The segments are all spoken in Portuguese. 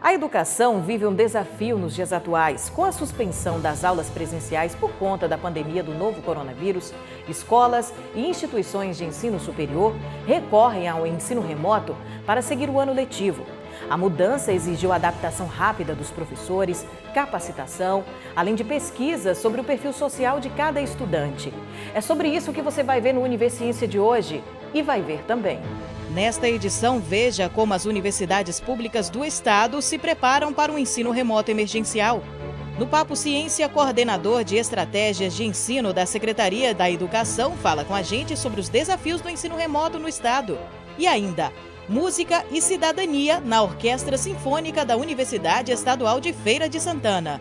A educação vive um desafio nos dias atuais. Com a suspensão das aulas presenciais por conta da pandemia do novo coronavírus, escolas e instituições de ensino superior recorrem ao ensino remoto para seguir o ano letivo. A mudança exigiu adaptação rápida dos professores, capacitação, além de pesquisas sobre o perfil social de cada estudante. É sobre isso que você vai ver no Universiência de hoje e vai ver também. Nesta edição, veja como as universidades públicas do estado se preparam para o ensino remoto emergencial. No Papo Ciência, coordenador de estratégias de ensino da Secretaria da Educação fala com a gente sobre os desafios do ensino remoto no estado. E ainda, música e cidadania na Orquestra Sinfônica da Universidade Estadual de Feira de Santana.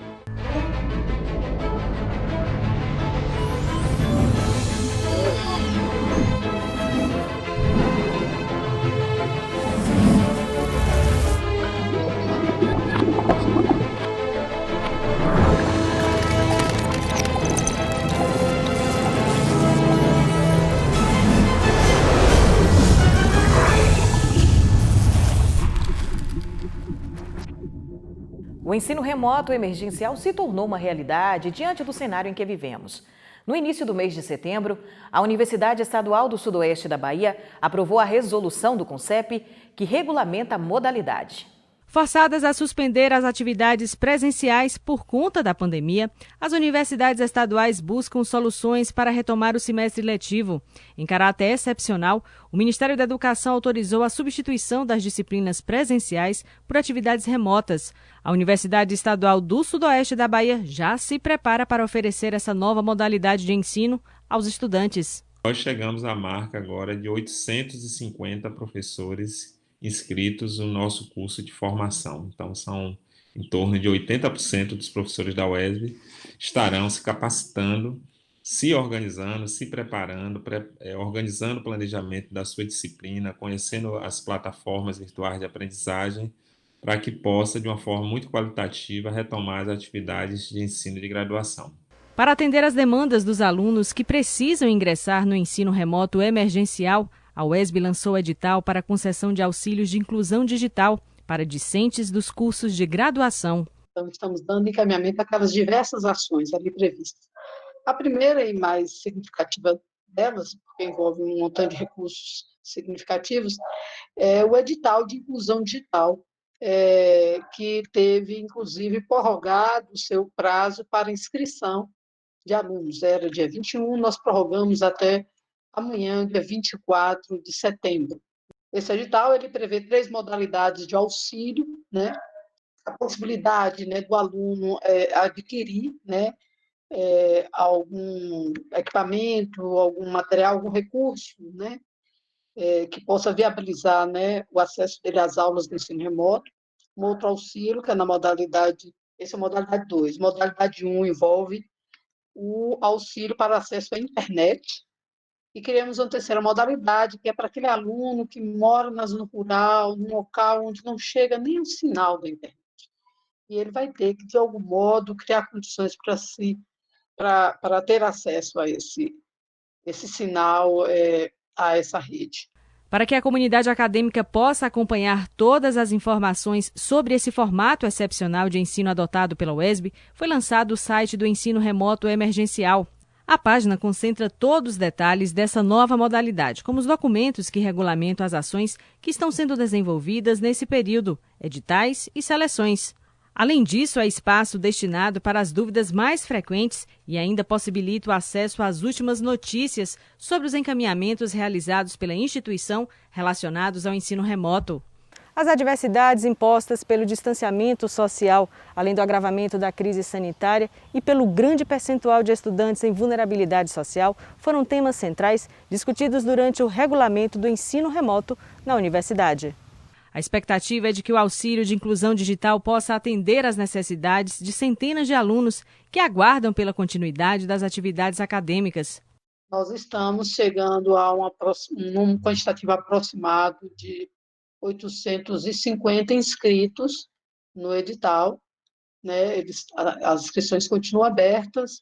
O ensino remoto emergencial se tornou uma realidade diante do cenário em que vivemos. No início do mês de setembro, a Universidade Estadual do Sudoeste da Bahia aprovou a resolução do CONCEP que regulamenta a modalidade. Forçadas a suspender as atividades presenciais por conta da pandemia, as universidades estaduais buscam soluções para retomar o semestre letivo. Em caráter excepcional, o Ministério da Educação autorizou a substituição das disciplinas presenciais por atividades remotas. A Universidade Estadual do Sudoeste da Bahia já se prepara para oferecer essa nova modalidade de ensino aos estudantes. Nós chegamos à marca agora de 850 professores inscritos no nosso curso de formação. Então, são em torno de 80% dos professores da UESB estarão se capacitando, se organizando, se preparando, organizando o planejamento da sua disciplina, conhecendo as plataformas virtuais de aprendizagem, para que possa, de uma forma muito qualitativa, retomar as atividades de ensino de graduação. Para atender às demandas dos alunos que precisam ingressar no ensino remoto emergencial, a UESB lançou edital para concessão de auxílios de inclusão digital para discentes dos cursos de graduação. Então, estamos dando encaminhamento àquelas diversas ações ali previstas. A primeira e mais significativa delas, porque envolve um montante de recursos significativos, é o edital de inclusão digital, que teve, inclusive, prorrogado o seu prazo para inscrição de alunos. Era dia 21, nós prorrogamos até amanhã, dia 24 de setembro. Esse edital ele prevê 3 modalidades de auxílio, né? A possibilidade, né, do aluno adquirir, né, algum equipamento, algum material, algum recurso, né, que possa viabilizar, né, o acesso dele às aulas do ensino remoto. Um outro auxílio, que é na modalidade, essa é a modalidade 2. Modalidade 1 envolve o auxílio para acesso à internet, e criamos uma terceira modalidade, que é para aquele aluno que mora na zona rural, num local onde não chega nem o sinal da internet. E ele vai ter que, de algum modo, criar condições para ter acesso a esse sinal, a essa rede. Para que a comunidade acadêmica possa acompanhar todas as informações sobre esse formato excepcional de ensino adotado pela UESB, foi lançado o site do Ensino Remoto Emergencial. A página concentra todos os detalhes dessa nova modalidade, como os documentos que regulamentam as ações que estão sendo desenvolvidas nesse período, editais e seleções. Além disso, há espaço destinado para as dúvidas mais frequentes e ainda possibilita o acesso às últimas notícias sobre os encaminhamentos realizados pela instituição relacionados ao ensino remoto. As adversidades impostas pelo distanciamento social, além do agravamento da crise sanitária e pelo grande percentual de estudantes em vulnerabilidade social, foram temas centrais discutidos durante o regulamento do ensino remoto na universidade. A expectativa é de que o auxílio de inclusão digital possa atender às necessidades de centenas de alunos que aguardam pela continuidade das atividades acadêmicas. Nós estamos chegando a um quantitativo aproximado de 850 inscritos no edital, né? As inscrições continuam abertas,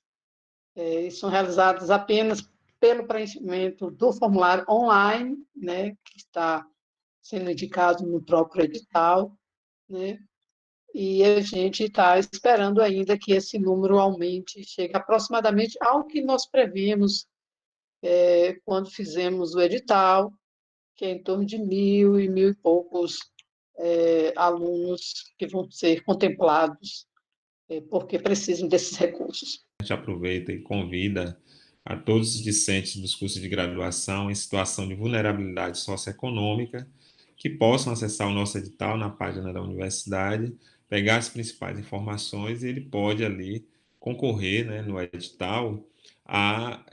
e são realizadas apenas pelo preenchimento do formulário online, né? Que está sendo indicado no próprio edital, né? e a gente está esperando ainda que esse número aumente, chegue aproximadamente ao que nós previmos quando fizemos o edital, que é em torno de 1.000 e poucos alunos que vão ser contemplados, porque precisam desses recursos. A gente aproveita e convida a todos os discentes dos cursos de graduação em situação de vulnerabilidade socioeconômica que possam acessar o nosso edital na página da universidade, pegar as principais informações e ele pode ali concorrer, né, no edital a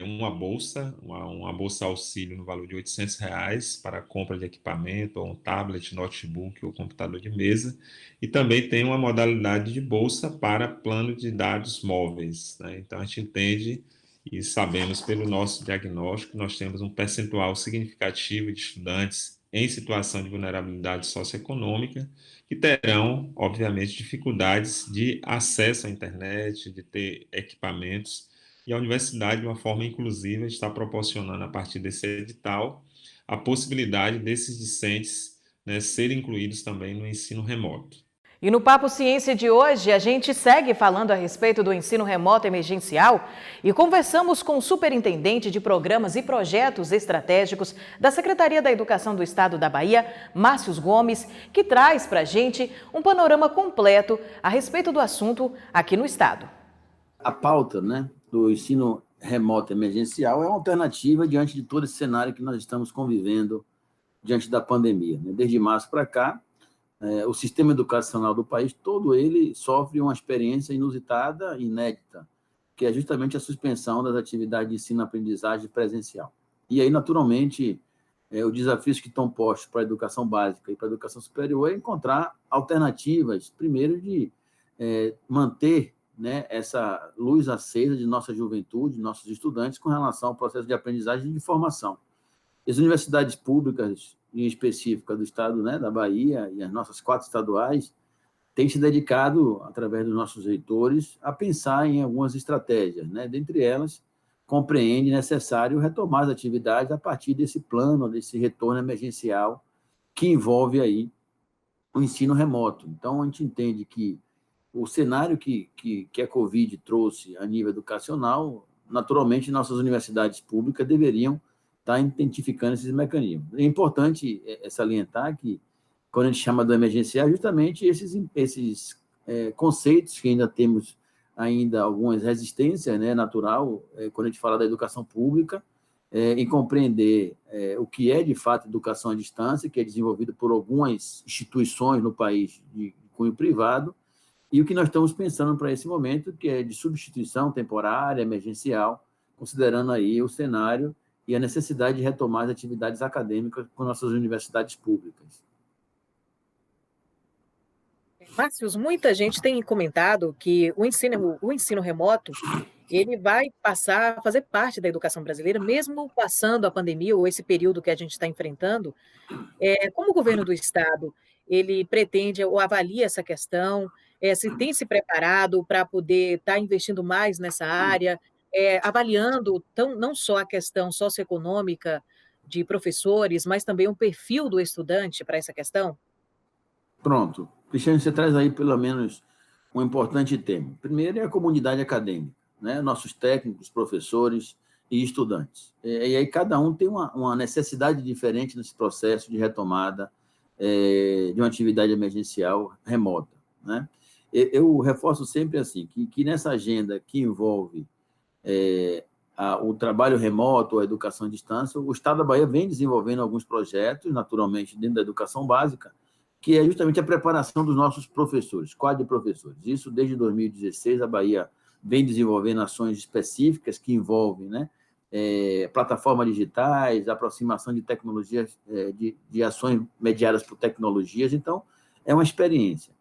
uma bolsa, uma bolsa auxílio no valor de R$ 800 para a compra de equipamento, ou um tablet, notebook ou computador de mesa, e também tem uma modalidade de bolsa para plano de dados móveis, né? Então, a gente entende e sabemos pelo nosso diagnóstico que nós temos um percentual significativo de estudantes em situação de vulnerabilidade socioeconômica que terão, obviamente, dificuldades de acesso à internet, de ter equipamentos, e a universidade, de uma forma inclusiva, está proporcionando, a partir desse edital, a possibilidade desses discentes, né, serem incluídos também no ensino remoto. E no Papo Ciência de hoje, a gente segue falando a respeito do ensino remoto emergencial e conversamos com o superintendente de programas e projetos estratégicos da Secretaria da Educação do Estado da Bahia, Márcio Gomes, que traz para a gente um panorama completo a respeito do assunto aqui no estado. A pauta, né, do ensino remoto emergencial é uma alternativa diante de todo esse cenário que nós estamos convivendo diante da pandemia, né? Desde março para cá, o sistema educacional do país todo ele sofre uma experiência inusitada, inédita, que é justamente a suspensão das atividades de ensino-aprendizagem presencial. E aí, naturalmente, os desafios que estão postos para a educação básica e para a educação superior é encontrar alternativas, primeiro, de manter, né, essa luz acesa de nossa juventude, de nossos estudantes, com relação ao processo de aprendizagem e de formação. As universidades públicas, em específico do estado, né, da Bahia, e as nossas 4 estaduais, têm se dedicado, através dos nossos reitores, a pensar em algumas estratégias, né? Dentre elas, compreende necessário retomar as atividades a partir desse plano, desse retorno emergencial, que envolve aí o ensino remoto. Então, a gente entende que o cenário que a Covid trouxe a nível educacional, naturalmente, nossas universidades públicas deveriam estar identificando esses mecanismos. É importante salientar que, quando a gente chama do emergencial, justamente esses conceitos que ainda temos algumas resistências, né, natural, quando a gente fala da educação pública, em compreender o que é, de fato, educação à distância, que é desenvolvido por algumas instituições no país de cunho privado, e o que nós estamos pensando para esse momento, que é de substituição temporária, emergencial, considerando aí o cenário e a necessidade de retomar as atividades acadêmicas com nossas universidades públicas. Márcio, muita gente tem comentado que o ensino remoto ele vai passar a fazer parte da educação brasileira, mesmo passando a pandemia ou esse período que a gente está enfrentando. Como o governo do estado ele pretende ou avalia essa questão, se tem se preparado para poder estar investindo mais nessa área, avaliando não só a questão socioeconômica de professores, mas também o perfil do estudante para essa questão? Pronto. Cristiano, você traz aí pelo menos um importante tema. Primeiro é a comunidade acadêmica, né? Nossos técnicos, professores e estudantes. E aí cada um tem uma necessidade diferente nesse processo de retomada de uma atividade emergencial remota, né? Eu reforço sempre assim, que nessa agenda que envolve o trabalho remoto, a educação à distância, o Estado da Bahia vem desenvolvendo alguns projetos, naturalmente, dentro da educação básica, que é justamente a preparação dos nossos professores, quadro de professores. Isso, desde 2016, a Bahia vem desenvolvendo ações específicas que envolvem, né, plataformas digitais, aproximação de tecnologias, de ações mediadas por tecnologias. Então, é uma experiência.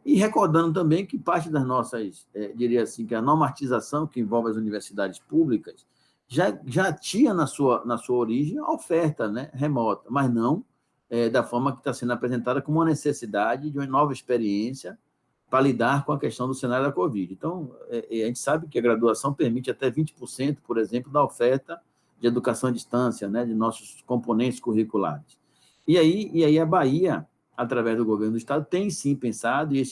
E recordando também que parte das nossas, diria assim, que a normatização que envolve as universidades públicas já tinha na sua origem a oferta, né, remota, mas não da forma que está sendo apresentada como uma necessidade de uma nova experiência para lidar com a questão do cenário da Covid. Então, a gente sabe que a graduação permite até 20%, por exemplo, da oferta de educação à distância, né, de nossos componentes curriculares. E aí a Bahia através do governo do Estado, tem sim pensado, e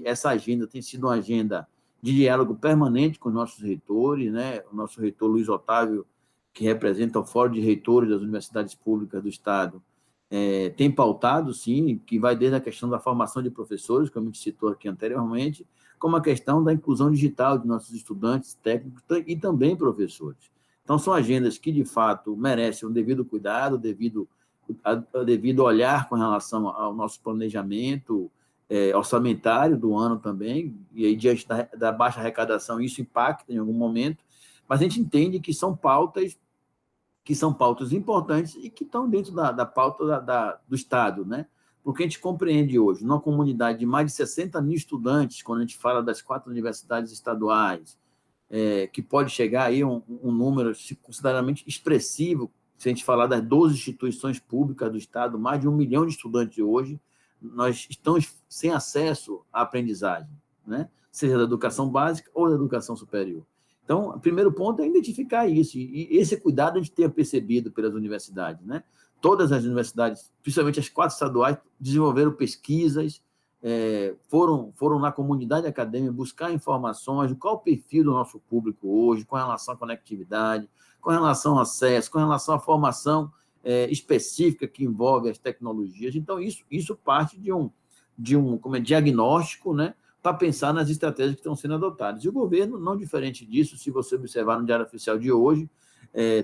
essa agenda tem sido uma agenda de diálogo permanente com os nossos reitores, né? O nosso reitor Luiz Otávio, que representa o Fórum de Reitores das Universidades Públicas do Estado, tem pautado, sim, que vai desde a questão da formação de professores, como a gente citou aqui anteriormente, como a questão da inclusão digital de nossos estudantes, técnicos e também professores. Então, são agendas que, de fato, merecem um devido cuidado, devido olhar com relação ao nosso planejamento orçamentário do ano também, e aí, diante da baixa arrecadação, isso impacta em algum momento, mas a gente entende que são pautas importantes e que estão dentro da pauta do Estado, né? Porque a gente compreende hoje, numa comunidade de mais de 60 mil estudantes, quando a gente fala das 4 universidades estaduais, que pode chegar aí a um número consideravelmente expressivo, se a gente falar das 12 instituições públicas do Estado, mais de 1 milhão de estudantes hoje, nós estamos sem acesso à aprendizagem, né? Seja da educação básica ou da educação superior. Então, o primeiro ponto é identificar isso, e esse cuidado a gente tem percebido pelas universidades, né? Todas as universidades, principalmente as 4 estaduais, desenvolveram pesquisas, foram na comunidade acadêmica buscar informações de qual o perfil do nosso público hoje, com relação à conectividade, com relação ao acesso, com relação à formação específica que envolve as tecnologias. Então, isso parte de um diagnóstico, né, para pensar nas estratégias que estão sendo adotadas. E o governo, não diferente disso, se você observar no Diário Oficial de hoje,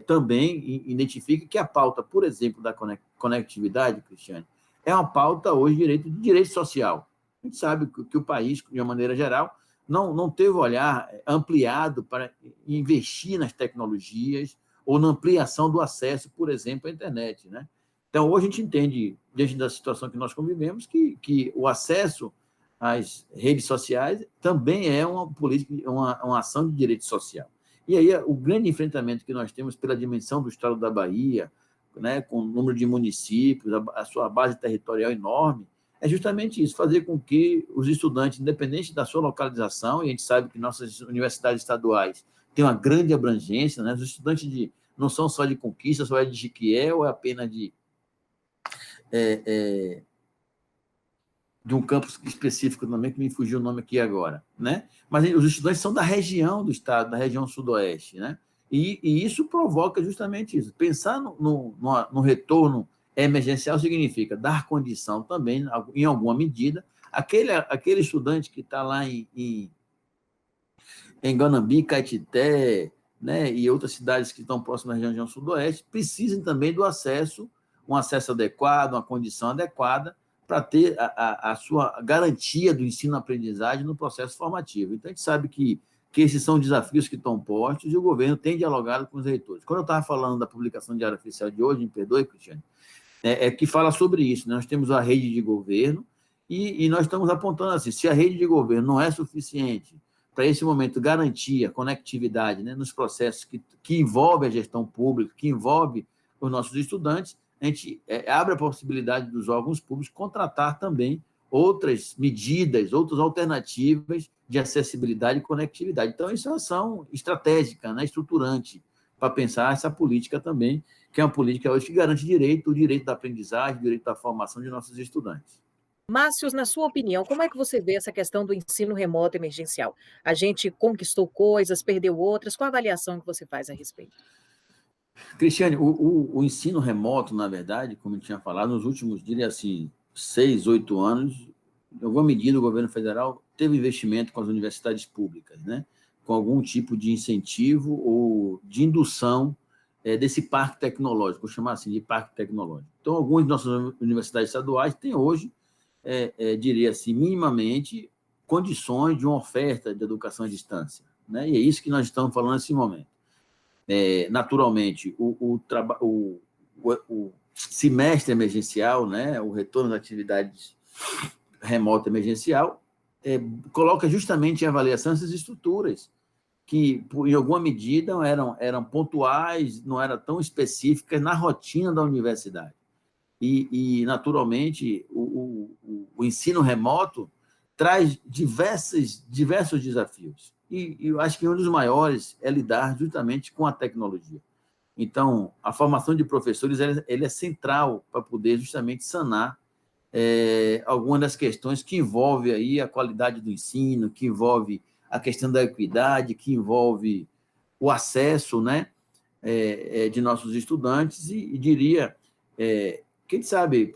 também identifica que a pauta, por exemplo, da conectividade, Cristiane, é uma pauta hoje de direito social. A gente sabe que o país, de uma maneira geral, não teve olhar ampliado para investir nas tecnologias ou na ampliação do acesso, por exemplo, à internet, né? Então, hoje a gente entende, diante da situação que nós convivemos, que o acesso às redes sociais também é uma política, uma ação de direito social. E aí, o grande enfrentamento que nós temos pela dimensão do Estado da Bahia, né, com o número de municípios, a sua base territorial enorme, é justamente isso, fazer com que os estudantes, independente da sua localização, e a gente sabe que nossas universidades estaduais têm uma grande abrangência, né, os estudantes não são só de Conquista, só é de Jequié, ou é apenas de um campus específico também, que me fugiu o nome aqui agora, né? Mas os estudantes são da região do estado, da região sudoeste, né? E isso provoca justamente isso. Pensar no retorno emergencial significa dar condição também, em alguma medida, aquele estudante que está lá em Guanambi, Caetité, né, e outras cidades que estão próximas da região sudoeste, precisem também do acesso, um acesso adequado, uma condição adequada, para ter a sua garantia do ensino-aprendizagem no processo formativo. Então, a gente sabe que esses são desafios que estão postos e o governo tem dialogado com os reitores. Quando eu estava falando da publicação do Diário Oficial de hoje, me perdoe, Cristiane, que fala sobre isso. Nós temos a rede de governo e nós estamos apontando assim, se a rede de governo não é suficiente para esse momento garantir a conectividade, né, nos processos que envolvem a gestão pública, que envolve os nossos estudantes, a gente abre a possibilidade dos órgãos públicos contratar também outras medidas, outras alternativas de acessibilidade e conectividade. Então, isso é uma ação estratégica, né, estruturante, para pensar essa política também, que é uma política hoje que garante o direito da aprendizagem, o direito da formação de nossos estudantes. Márcio, na sua opinião, como é que você vê essa questão do ensino remoto emergencial? A gente conquistou coisas, perdeu outras, qual a avaliação que você faz a respeito? Cristiane, o ensino remoto, na verdade, como eu tinha falado, nos últimos, diria assim, 6, 8 anos, em alguma medida o governo federal teve investimento com as universidades públicas, né? Com algum tipo de incentivo ou de indução desse parque tecnológico, vou chamar assim de parque tecnológico. Então, algumas de nossas universidades estaduais têm hoje, diria assim, minimamente, condições de uma oferta de educação à distância, né? E é isso que nós estamos falando nesse momento. Naturalmente, o semestre emergencial, né, o retorno da atividade remota emergencial, coloca justamente em avaliação essas estruturas que, em alguma medida, eram pontuais, não eram tão específicas na rotina da universidade. E naturalmente, o ensino remoto traz diversos desafios. E eu acho que um dos maiores é lidar justamente com a tecnologia. Então, a formação de professores ele é central para poder justamente sanar algumas das questões que envolvem aí a qualidade do ensino, que envolve a questão da equidade, que envolve o acesso, né, de nossos estudantes e diria, quem sabe,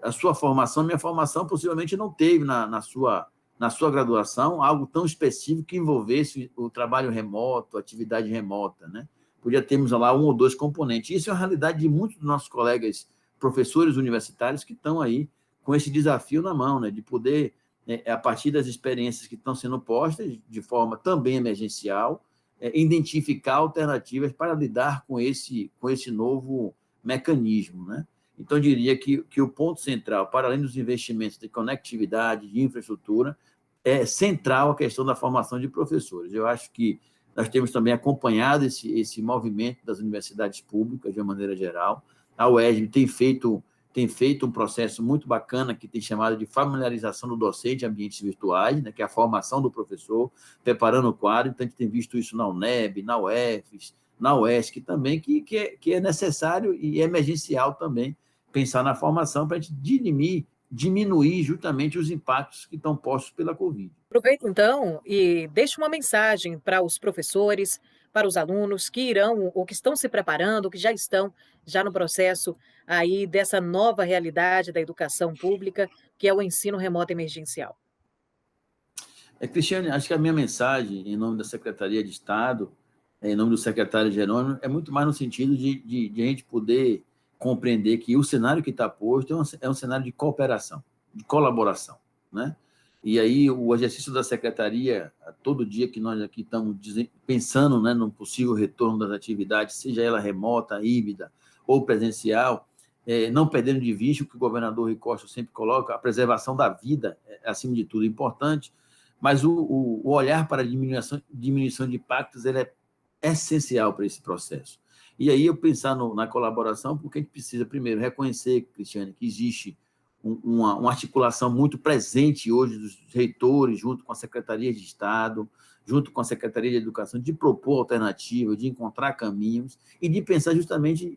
a sua formação, minha formação possivelmente não teve na sua graduação algo tão específico que envolvesse o trabalho remoto, a atividade remota, né? Podia termos lá 1 ou 2 componentes. Isso é a realidade de muitos dos nossos colegas professores universitários que estão aí com esse desafio na mão, né? De poder, a partir das experiências que estão sendo postas de forma também emergencial, identificar alternativas para lidar com esse novo mecanismo, né? Então, eu diria que o ponto central, para além dos investimentos de conectividade, de infraestrutura, é central a questão da formação de professores. Eu acho que nós temos também acompanhado esse movimento das universidades públicas, de uma maneira geral. A UESB tem feito um processo muito bacana, que tem chamado de familiarização do docente em ambientes virtuais, né, que é a formação do professor, preparando o quadro. Então, a gente tem visto isso na UNEB, na UFES, na UESC também, que é necessário e emergencial também pensar na formação para a gente diminuir justamente os impactos que estão postos pela Covid. Aproveita então e deixe uma mensagem para os professores, para os alunos que irão ou que estão se preparando, que já estão no processo aí dessa nova realidade da educação pública, que é o ensino remoto emergencial. Cristiane, acho que a minha mensagem, em nome da Secretaria de Estado, em nome do secretário Jerônimo, é muito mais no sentido de a gente poder compreender que o cenário que está posto é um cenário de cooperação, de colaboração, né? E aí o exercício da secretaria, todo dia que nós aqui estamos pensando, né, no possível retorno das atividades, seja ela remota, híbrida ou presencial, não perdendo de vista o que o governador Rui Costa sempre coloca, a preservação da vida é, acima de tudo, importante, mas o olhar para a diminuição de impactos ele é essencial para esse processo. E aí eu pensar na colaboração, porque a gente precisa, primeiro, reconhecer, Cristiane, que existe uma articulação muito presente hoje dos reitores, junto com a Secretaria de Estado, junto com a Secretaria de Educação, de propor alternativas, de encontrar caminhos e de pensar justamente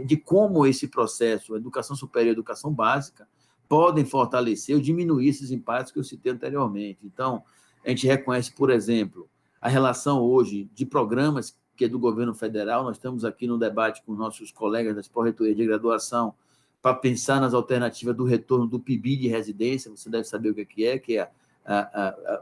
de como esse processo, a educação superior e a educação básica, podem fortalecer ou diminuir esses impactos que eu citei anteriormente. Então, a gente reconhece, por exemplo, a relação hoje de programas que é do governo federal. Nós estamos aqui no debate com nossos colegas das pró-reitorias de graduação para pensar nas alternativas do retorno do PIBI de residência. Você deve saber o que é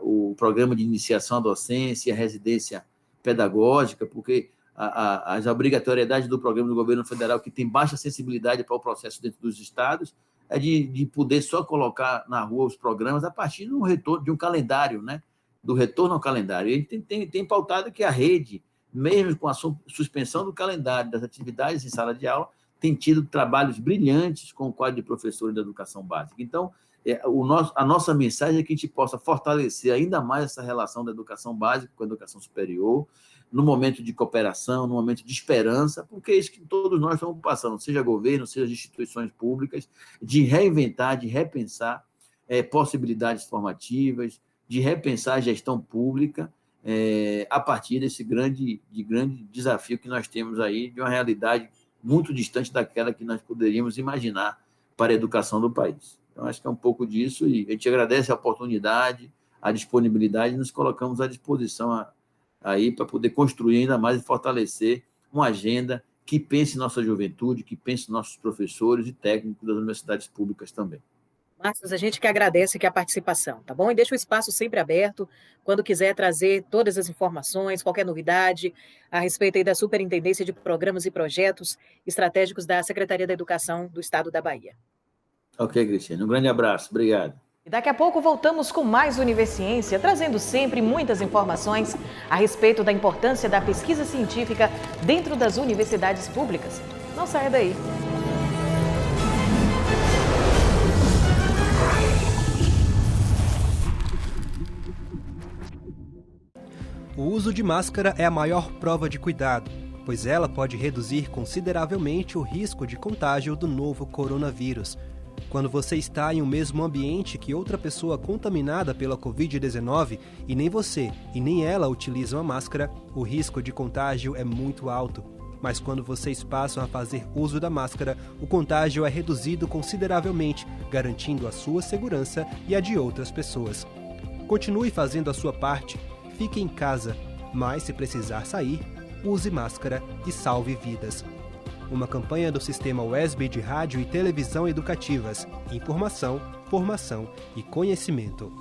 o programa de iniciação à docência, a residência pedagógica, porque as obrigatoriedades do programa do governo federal, que tem baixa sensibilidade para o processo dentro dos estados, é de poder só colocar na rua os programas a partir do retorno de um calendário, né? Do retorno ao calendário. E a gente tem pautado que a rede, mesmo com a suspensão do calendário das atividades em sala de aula, tem tido trabalhos brilhantes com o quadro de professores da educação básica. Então, a nossa mensagem é que a gente possa fortalecer ainda mais essa relação da educação básica com a educação superior, no momento de cooperação, no momento de esperança, porque é isso que todos nós estamos passando, seja governo, seja instituições públicas, de reinventar, de repensar possibilidades formativas, de repensar a gestão pública, a partir desse grande desafio que nós temos aí, de uma realidade muito distante daquela que nós poderíamos imaginar para a educação do país. Então, acho que é um pouco disso, e a gente agradece a oportunidade, a disponibilidade, e nos colocamos à disposição aí para poder construir ainda mais e fortalecer uma agenda que pense nossa juventude, que pense nossos professores e técnicos das universidades públicas também. Marcos, a gente que agradece a participação, tá bom? E deixa o espaço sempre aberto, quando quiser trazer todas as informações, qualquer novidade a respeito aí da Superintendência de Programas e Projetos Estratégicos da Secretaria da Educação do Estado da Bahia. Ok, Cristiane. Um grande abraço. Obrigado. E daqui a pouco voltamos com mais Universiência, trazendo sempre muitas informações a respeito da importância da pesquisa científica dentro das universidades públicas. Não saia daí. O uso de máscara é a maior prova de cuidado, pois ela pode reduzir consideravelmente o risco de contágio do novo coronavírus. Quando você está em um mesmo ambiente que outra pessoa contaminada pela Covid-19 e nem você e nem ela utilizam a máscara, o risco de contágio é muito alto. mas quando vocês passam a fazer uso da máscara, o contágio é reduzido consideravelmente, garantindo a sua segurança e a de outras pessoas. Continue fazendo a sua parte, fique em casa, mas se precisar sair, use máscara e salve vidas. Uma campanha do Sistema WESB de Rádio e Televisão Educativas. Informação, formação e conhecimento.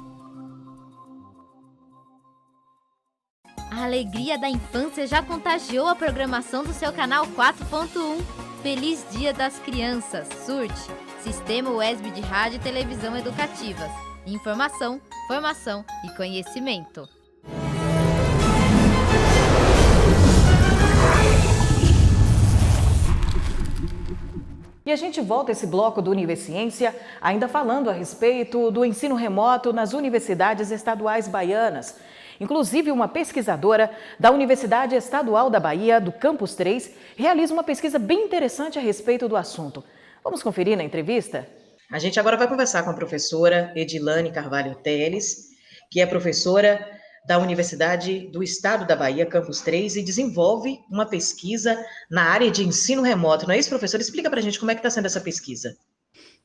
A alegria da infância já contagiou a programação do seu canal 4.1. Feliz Dia das Crianças, surte! Sistema WESB de Rádio e Televisão Educativas. Informação, formação e conhecimento. E a gente volta esse bloco do Universiência ainda falando a respeito do ensino remoto nas universidades estaduais baianas. Inclusive, uma pesquisadora da Universidade Estadual da Bahia, do Campus 3, realiza uma pesquisa bem interessante a respeito do assunto. Vamos conferir na entrevista? A gente agora vai conversar com a professora Edilane Carvalho Teles, que é professora da Universidade do Estado da Bahia, Campus 3, e desenvolve uma pesquisa na área de ensino remoto. Não é isso, professora? Explica para a gente como é que está sendo essa pesquisa.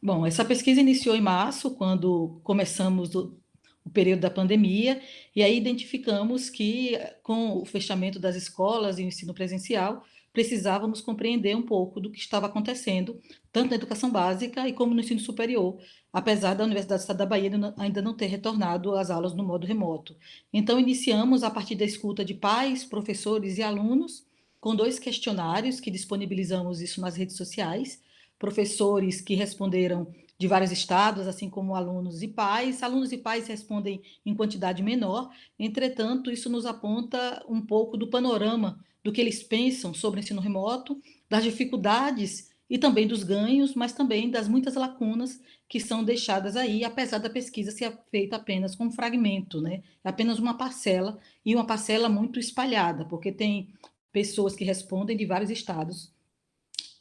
Bom, essa pesquisa iniciou em março, quando começamos o período da pandemia, e aí identificamos que, com o fechamento das escolas e o ensino presencial, precisávamos compreender um pouco do que estava acontecendo, tanto na educação básica e como no ensino superior, apesar da Universidade do Estado da Bahia ainda não ter retornado às aulas no modo remoto. Então, iniciamos a partir da escuta de pais, professores e alunos, com 2 questionários que disponibilizamos isso nas redes sociais, professores que responderam de vários estados, assim como alunos e pais. Alunos e pais respondem em quantidade menor, entretanto, isso nos aponta um pouco do panorama do que eles pensam sobre o ensino remoto, das dificuldades e também dos ganhos, mas também das muitas lacunas que são deixadas aí, apesar da pesquisa ser feita apenas com um fragmento, né? É apenas uma parcela, e uma parcela muito espalhada, porque tem pessoas que respondem de vários estados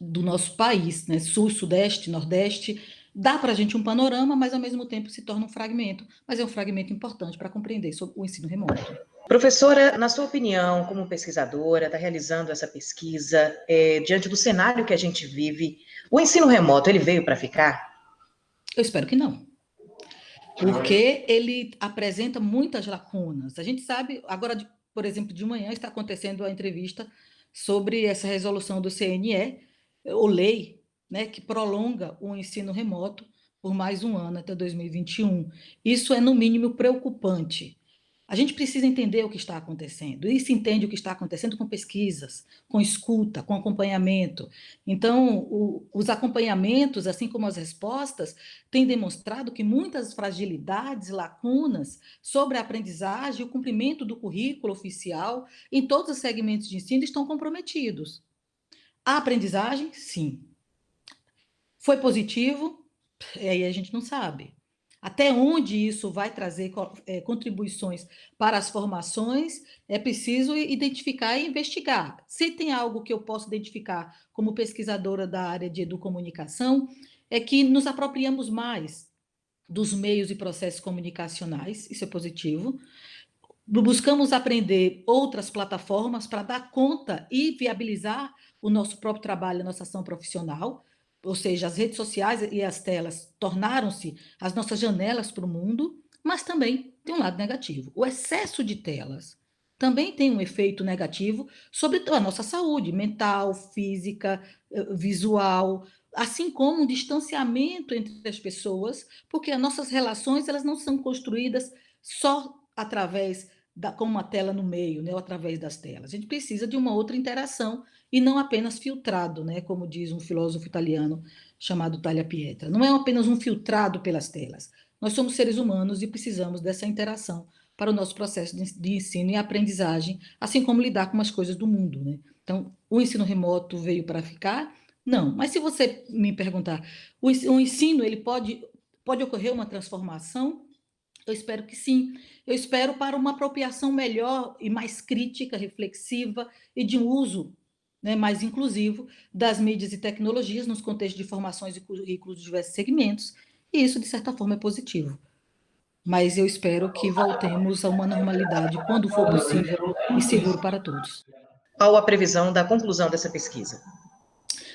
do nosso país, né? Sul, Sudeste, Nordeste. Dá para a gente um panorama, mas ao mesmo tempo se torna um fragmento, mas é um fragmento importante para compreender sobre o ensino remoto. Professora, na sua opinião, como pesquisadora, está realizando essa pesquisa, diante do cenário que a gente vive, o ensino remoto, ele veio para ficar? Eu espero que não, porque ele apresenta muitas lacunas. A gente sabe, agora, por exemplo, de manhã está acontecendo a entrevista sobre essa resolução do CNE, ou lei, né, que prolonga o ensino remoto por mais um ano, até 2021. Isso é, no mínimo, preocupante. A gente precisa entender o que está acontecendo, e se entende o que está acontecendo com pesquisas, com escuta, com acompanhamento. Então, os acompanhamentos, assim como as respostas, têm demonstrado que muitas fragilidades, lacunas sobre a aprendizagem e o cumprimento do currículo oficial em todos os segmentos de ensino estão comprometidos. A aprendizagem, sim. Foi positivo? Aí a gente não sabe. Até onde isso vai trazer contribuições para as formações, é preciso identificar e investigar. Se tem algo que eu posso identificar como pesquisadora da área de educomunicação, é que nos apropriamos mais dos meios e processos comunicacionais, isso é positivo. Buscamos aprender outras plataformas para dar conta e viabilizar o nosso próprio trabalho, a nossa ação profissional. Ou seja, as redes sociais e as telas tornaram-se as nossas janelas para o mundo, mas também tem um lado negativo. O excesso de telas também tem um efeito negativo sobre a nossa saúde mental, física, visual, assim como um distanciamento entre as pessoas, porque as nossas relações elas não são construídas só através com uma tela no meio, né, ou através das telas. A gente precisa de uma outra interação e não apenas filtrado, né, como diz um filósofo italiano chamado Tagliapietra. Não é apenas um filtrado pelas telas. Nós somos seres humanos e precisamos dessa interação para o nosso processo de ensino e aprendizagem, assim como lidar com as coisas do mundo, né? Então, o ensino remoto veio para ficar? Não. Mas se você me perguntar, o ensino ele pode ocorrer uma transformação? Eu espero que sim. Eu espero para uma apropriação melhor e mais crítica, reflexiva e de um uso, né, mais inclusivo das mídias e tecnologias nos contextos de formações e currículos de diversos segmentos, e isso, de certa forma, é positivo. Mas eu espero que voltemos a uma normalidade quando for possível e seguro para todos. qual a previsão da conclusão dessa pesquisa?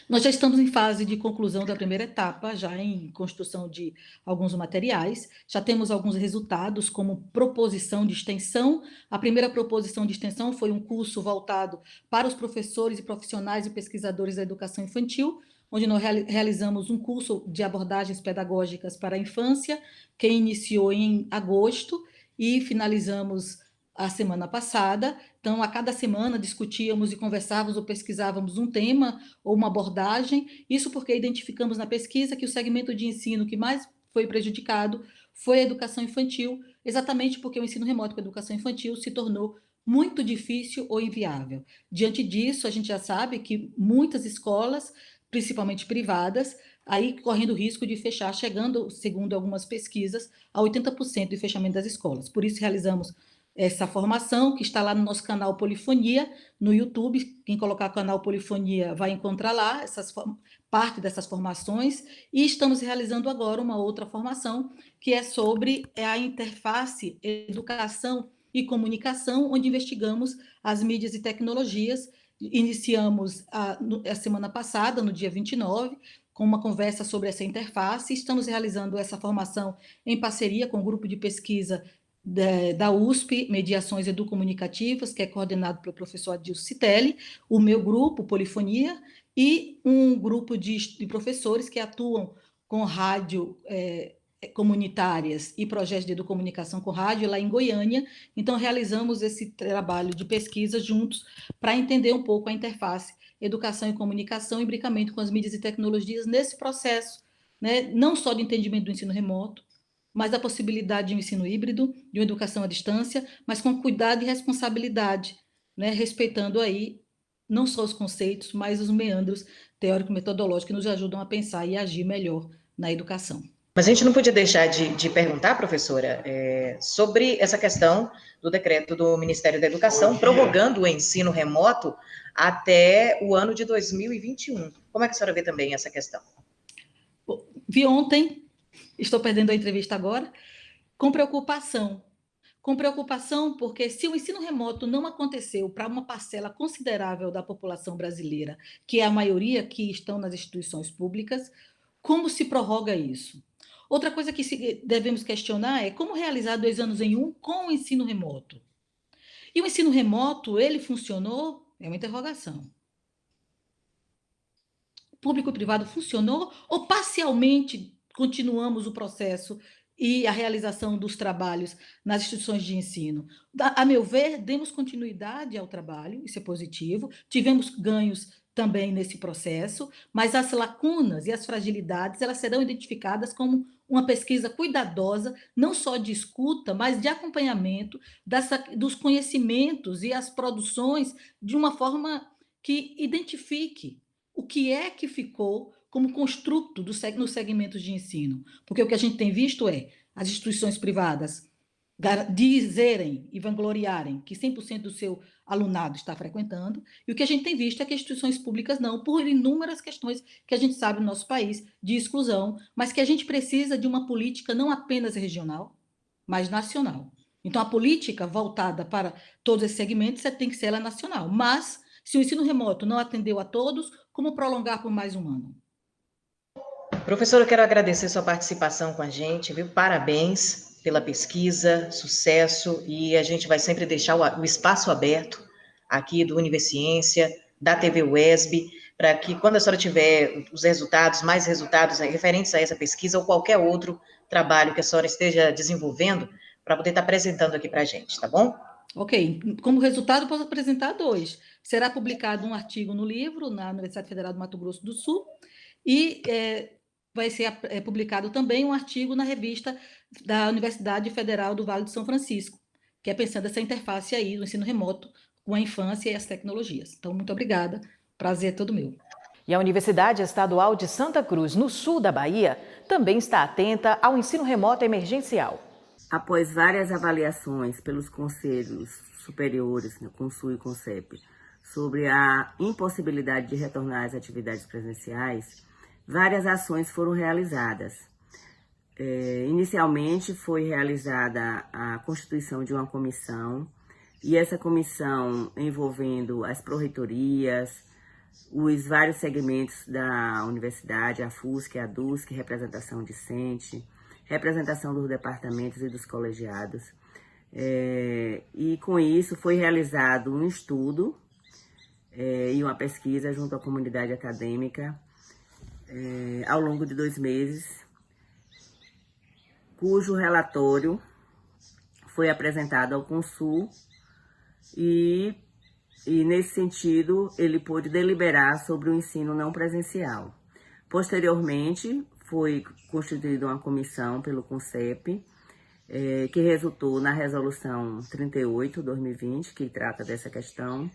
Nós já estamos em fase de conclusão da primeira etapa, já em construção de alguns materiais, já temos alguns resultados, como proposição de extensão. A primeira proposição de extensão foi um curso voltado para os professores e profissionais e pesquisadores da educação infantil, onde nós realizamos um curso de abordagens pedagógicas para a infância, que iniciou em agosto e finalizamos a semana passada. Então, a cada semana discutíamos e conversávamos ou pesquisávamos um tema ou uma abordagem, isso porque identificamos na pesquisa que o segmento de ensino que mais foi prejudicado foi a educação infantil, exatamente porque o ensino remoto com a educação infantil se tornou muito difícil ou inviável. Diante disso, a gente já sabe que muitas escolas, principalmente privadas, aí correndo o risco de fechar, chegando, segundo algumas pesquisas, a 80% de fechamento das escolas. Por isso, realizamos essa formação, que está lá no nosso canal Polifonia, no YouTube. Quem colocar o canal Polifonia vai encontrar lá parte dessas formações. E estamos realizando agora uma outra formação, que é sobre a interface educação e comunicação, onde investigamos as mídias e tecnologias. Iniciamos a semana passada, no dia 29, com uma conversa sobre essa interface. Estamos realizando essa formação em parceria com o grupo de pesquisa da USP, Mediações Educomunicativas, que é coordenado pelo professor Adilson Citelli, o meu grupo, Polifonia, e um grupo de professores que atuam com rádio comunitárias e projetos de educomunicação com rádio lá em Goiânia. Então, realizamos esse trabalho de pesquisa juntos para entender um pouco a interface educação e comunicação, imbricamento com as mídias e tecnologias nesse processo, né, não só de entendimento do ensino remoto, mas da possibilidade de um ensino híbrido, de uma educação à distância, mas com cuidado e responsabilidade, né, respeitando aí não só os conceitos, mas os meandros teórico-metodológicos que nos ajudam a pensar e agir melhor na educação. Mas a gente não podia deixar de perguntar, professora, sobre essa questão do decreto do Ministério da Educação prorrogando o ensino remoto até o ano de 2021. Como é que a senhora vê também essa questão? Vi ontem, estou perdendo a entrevista agora, com preocupação. Com preocupação porque se o ensino remoto não aconteceu para uma parcela considerável da população brasileira, que é a maioria que estão nas instituições públicas, como se prorroga isso? Outra coisa que devemos questionar é como realizar 2 anos em 1 com o ensino remoto. E o ensino remoto, ele funcionou? É uma interrogação. Público e privado funcionou ou parcialmente continuamos o processo e a realização dos trabalhos nas instituições de ensino? A meu ver, demos continuidade ao trabalho, isso é positivo, tivemos ganhos também nesse processo, mas as lacunas e as fragilidades, elas serão identificadas como uma pesquisa cuidadosa, não só de escuta, mas de acompanhamento dos conhecimentos e as produções de uma forma que identifique o que é que ficou como construto nos segmentos de ensino. Porque o que a gente tem visto é as instituições privadas dizerem e vangloriarem que 100% do seu alunado está frequentando, e o que a gente tem visto é que as instituições públicas não, por inúmeras questões que a gente sabe no nosso país, de exclusão, mas que a gente precisa de uma política não apenas regional, mas nacional. Então, a política voltada para todos esses segmentos tem que ser ela nacional, mas se o ensino remoto não atendeu a todos, como prolongar por mais um ano? Professora, eu quero agradecer sua participação com a gente, viu? Parabéns pela pesquisa, sucesso, e a gente vai sempre deixar o espaço aberto aqui do Universiência, da TV UESB, para que quando a senhora tiver os resultados, mais resultados referentes a essa pesquisa ou qualquer outro trabalho que a senhora esteja desenvolvendo, para poder estar apresentando aqui para a gente, tá bom? Ok, como resultado, posso apresentar 2. Será publicado um artigo no livro, na Universidade Federal do Mato Grosso do Sul, e vai ser publicado também um artigo na revista da Universidade Federal do Vale do São Francisco, que é pensando essa interface aí do ensino remoto com a infância e as tecnologias. Então, muito obrigada, prazer é todo meu. E a Universidade Estadual de Santa Cruz, no sul da Bahia, também está atenta ao ensino remoto emergencial. Após várias avaliações pelos conselhos superiores, né, Consul e Concep, sobre a impossibilidade de retornar às atividades presenciais, várias ações foram realizadas. Inicialmente foi realizada a constituição de uma comissão E essa comissão envolvendo as pró-reitorias, os vários segmentos da universidade, a FUSC, a DUSC, representação discente, representação dos departamentos e dos colegiados. E com isso foi realizado um estudo e uma pesquisa junto à comunidade acadêmica ao longo de 2 meses, cujo relatório foi apresentado ao Consul e nesse sentido ele pôde deliberar sobre o ensino não presencial. Posteriormente, foi constituída uma comissão pelo CONCEP, que resultou na Resolução 38/2020, que trata dessa questão,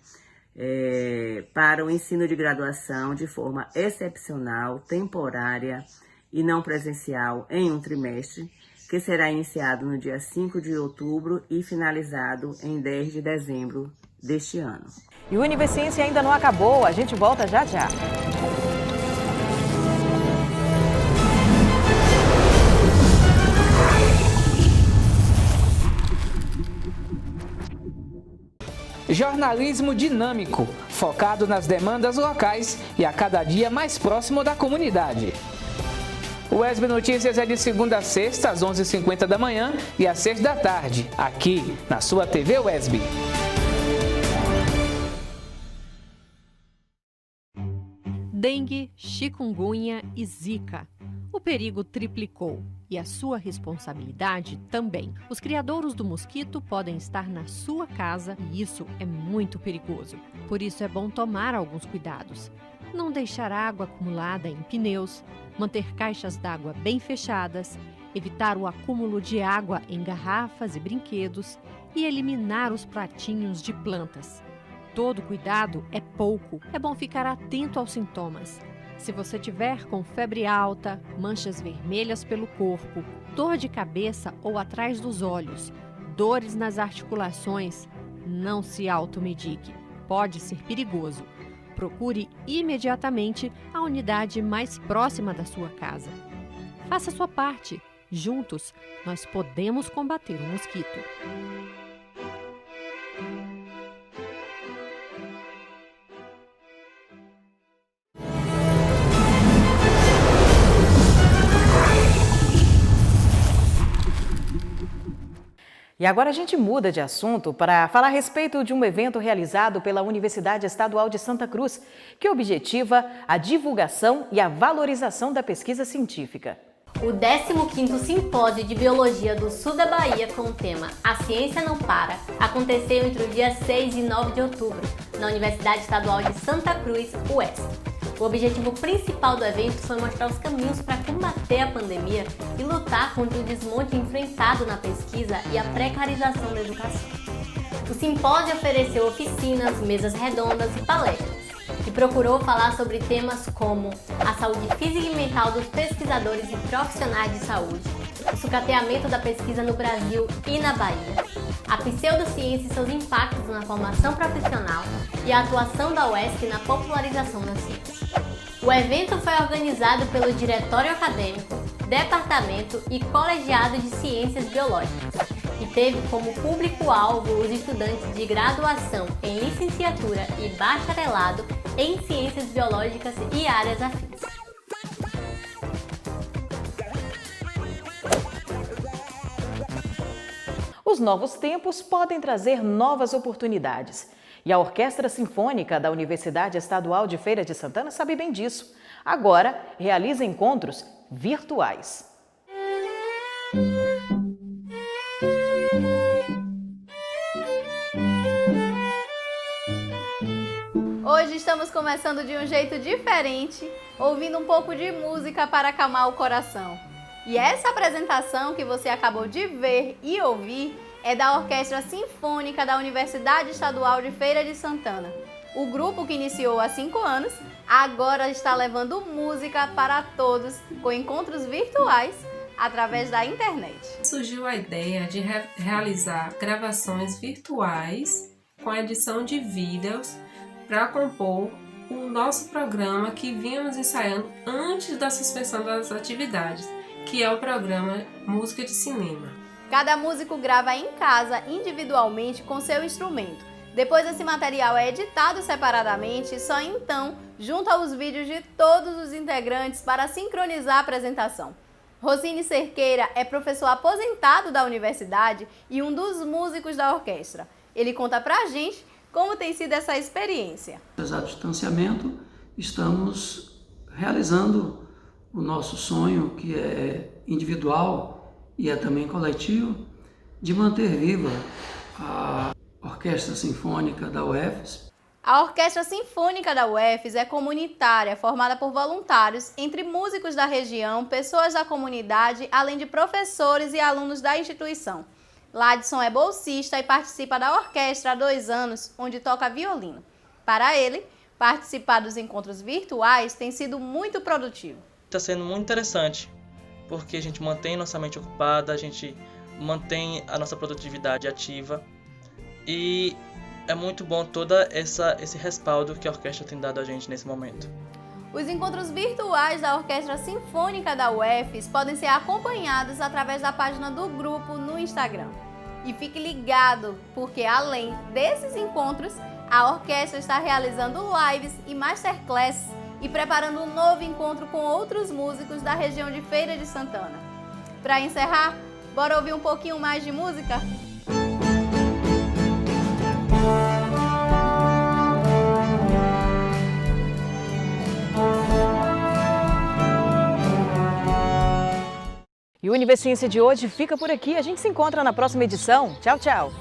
para o ensino de graduação de forma excepcional, temporária e não presencial em um trimestre, que será iniciado no dia 5 de outubro e finalizado em 10 de dezembro deste ano. E o Universiência ainda não acabou, a gente volta já já. Jornalismo dinâmico, focado nas demandas locais e a cada dia mais próximo da comunidade. O UESB Notícias é de segunda a sexta, às 11h50 da manhã e às 6 da tarde, aqui na sua TV UESB. Dengue, chikungunya e zika. O perigo triplicou e a sua responsabilidade também. Os criadouros do mosquito podem estar na sua casa e isso é muito perigoso. Por isso é bom tomar alguns cuidados. Não deixar água acumulada em pneus, manter caixas d'água bem fechadas, evitar o acúmulo de água em garrafas e brinquedos e eliminar os pratinhos de plantas. Todo cuidado é pouco. É bom ficar atento aos sintomas. Se você tiver com febre alta, manchas vermelhas pelo corpo, dor de cabeça ou atrás dos olhos, dores nas articulações, não se automedique. Pode ser perigoso. Procure imediatamente a unidade mais próxima da sua casa. Faça sua parte. Juntos, nós podemos combater o mosquito. E agora a gente muda de assunto para falar a respeito de um evento realizado pela Universidade Estadual de Santa Cruz, que objetiva a divulgação e a valorização da pesquisa científica. O 15º Simpósio de Biologia do Sul da Bahia com o tema A Ciência Não Para aconteceu entre o dia 6 e 9 de outubro, na Universidade Estadual de Santa Cruz, UESP. O objetivo principal do evento foi mostrar os caminhos para combater a pandemia e lutar contra o desmonte enfrentado na pesquisa e a precarização da educação. O simpósio ofereceu oficinas, mesas redondas e palestras, e procurou falar sobre temas como a saúde física e mental dos pesquisadores e profissionais de saúde, o sucateamento da pesquisa no Brasil e na Bahia, a pseudociência e seus impactos na formação profissional e a atuação da UESC na popularização da ciência. O evento foi organizado pelo Diretório Acadêmico, Departamento e Colegiado de Ciências Biológicas e teve como público-alvo os estudantes de graduação em licenciatura e bacharelado em Ciências Biológicas e áreas afins. Os novos tempos podem trazer novas oportunidades. E a Orquestra Sinfônica da Universidade Estadual de Feira de Santana sabe bem disso. Agora, realiza encontros virtuais. Hoje estamos começando de um jeito diferente, ouvindo um pouco de música para acalmar o coração. E essa apresentação que você acabou de ver e ouvir é da Orquestra Sinfônica da Universidade Estadual de Feira de Santana. O grupo que iniciou há 5 anos, agora está levando música para todos com encontros virtuais através da internet. Surgiu a ideia de realizar gravações virtuais com edição de vídeos para compor o nosso programa que vínhamos ensaiando antes da suspensão das atividades, que é o programa Música de Cinema. Cada músico grava em casa, individualmente, com seu instrumento. Depois esse material é editado separadamente e só então junta os vídeos de todos os integrantes para sincronizar a apresentação. Rosine Cerqueira é professor aposentado da universidade e um dos músicos da orquestra. Ele conta pra gente como tem sido essa experiência. Apesar do distanciamento, estamos realizando o nosso sonho, que é individual e é também coletivo, de manter viva a Orquestra Sinfônica da UFES. A Orquestra Sinfônica da UFES é comunitária, formada por voluntários, entre músicos da região, pessoas da comunidade, além de professores e alunos da instituição. Ladson é bolsista e participa da orquestra há 2 anos, onde toca violino. Para ele, participar dos encontros virtuais tem sido muito produtivo. Está sendo muito interessante, porque a gente mantém nossa mente ocupada, a gente mantém a nossa produtividade ativa e é muito bom todo esse respaldo que a orquestra tem dado a gente nesse momento. Os encontros virtuais da Orquestra Sinfônica da UFES podem ser acompanhados através da página do grupo no Instagram. E fique ligado, porque além desses encontros, a orquestra está realizando lives e masterclasses e preparando um novo encontro com outros músicos da região de Feira de Santana. Para encerrar, bora ouvir um pouquinho mais de música? E o Universiência de hoje fica por aqui. A gente se encontra na próxima edição. Tchau, tchau!